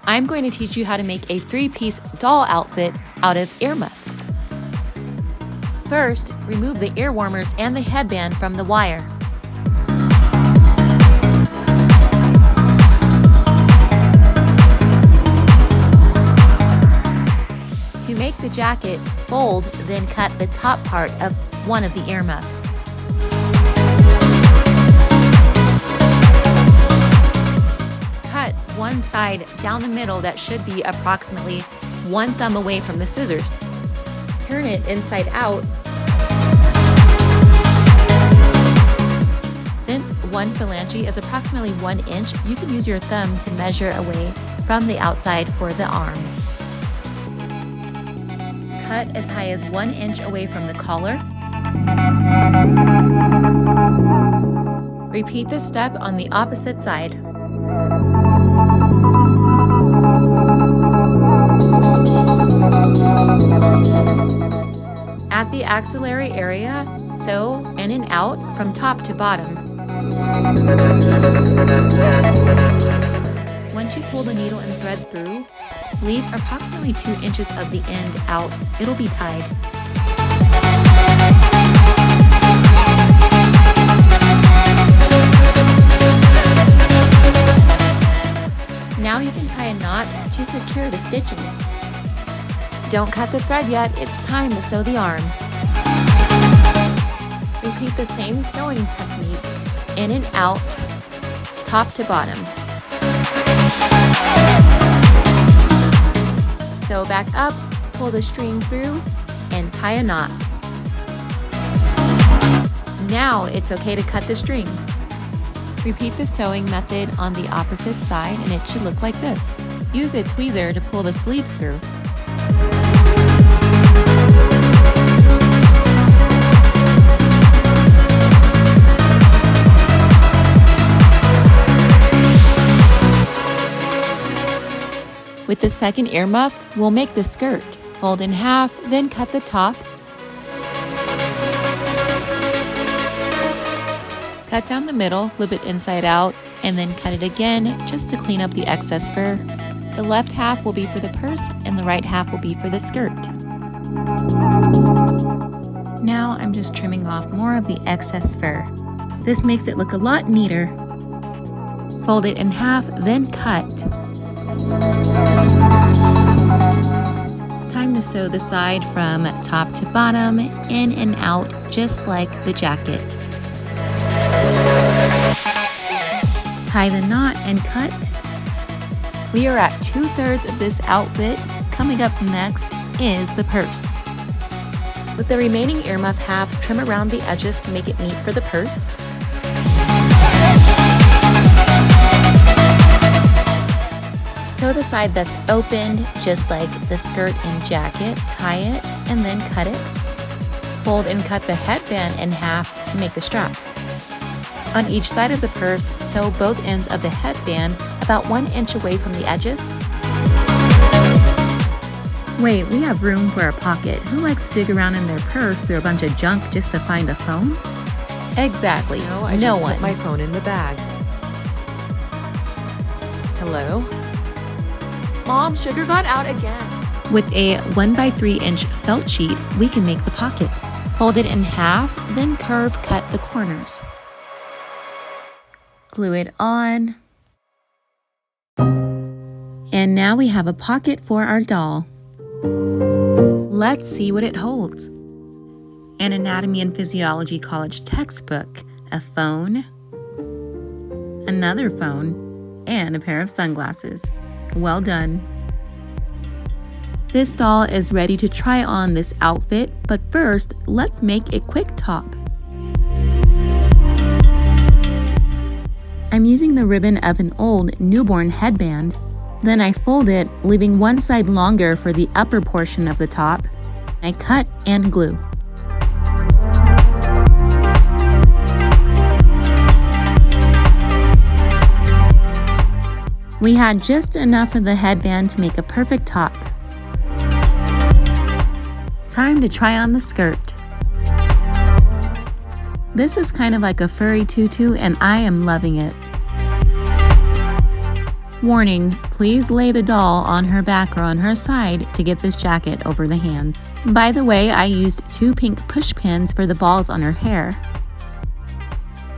I'm going to teach you how to make a 3-piece doll outfit out of earmuffs. First, remove the ear warmers and the headband from the wire. To make the jacket, fold, then cut the top part of one of the earmuffs. Cut one side down the middle that should be approximately 1 thumb away from the scissors. Turn it inside out. Since one phalange is approximately 1 inch, you can use your thumb to measure away from the outside for the arm. Cut as high as 1 inch away from the collar. Repeat this step on the opposite side. At the axillary area, sew in and out from top to bottom. Once you pull the needle and thread through, leave approximately 2 inches of the end out. It'll be tied. Now you can tie a knot to secure the stitching. Don't cut the thread yet, it's time to sew the arm. Repeat the same sewing technique in and out, top to bottom. Sew back up, pull the string through, and tie a knot. Now it's okay to cut the string. Repeat the sewing method on the opposite side and it should look like this. Use a tweezer to pull the sleeves through. With the second earmuff, we'll make the skirt. Fold in half, then cut the top. Cut down the middle, flip it inside out, and then cut it again just to clean up the excess fur. The left half will be for the purse and the right half will be for the skirt. Now I'm just trimming off more of the excess fur. This makes it look a lot neater. Fold it in half, then cut. Time to sew the side from top to bottom, in and out, just like the jacket. Tie the knot and cut. We are at 2/3 of this outfit. Coming up next is the purse. With the remaining earmuff half, trim around the edges to make it neat for the purse. Sew the side that's opened, just like the skirt and jacket. Tie it and then cut it. Fold and cut the headband in half to make the straps. On each side of the purse, sew both ends of the headband about 1 inch away from the edges. Wait, we have room for a pocket. Who likes to dig around in their purse through a bunch of junk just to find a phone? Exactly, No, I no just one. put my phone in the bag. Hello? Mom, sugar got out again. With a 1x3 inch felt sheet, we can make the pocket. Fold it in half, then curve cut the corners. Glue it on. And now we have a pocket for our doll. Let's see what it holds. An Anatomy and Physiology College textbook, a phone, another phone, and a pair of sunglasses. Well done. This doll is ready to try on this outfit, but first, let's make a quick top. I'm using the ribbon of an old newborn headband. Then I fold it, leaving one side longer for the upper portion of the top. I cut and glue. We had just enough of the headband to make a perfect top. Time to try on the skirt. This is kind of like a furry tutu and I am loving it. Warning, please lay the doll on her back or on her side to get this jacket over the hands. By the way, I used 2 pink push pins for the balls on her hair.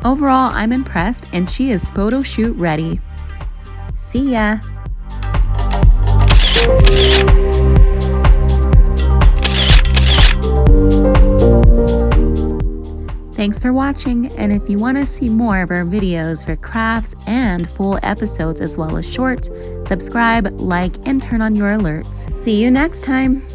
Overall, I'm impressed and she is photo shoot ready. See ya! Thanks for watching, and if you want to see more of our videos for crafts and full episodes as well as shorts, subscribe, like, and turn on your alerts. See you next time!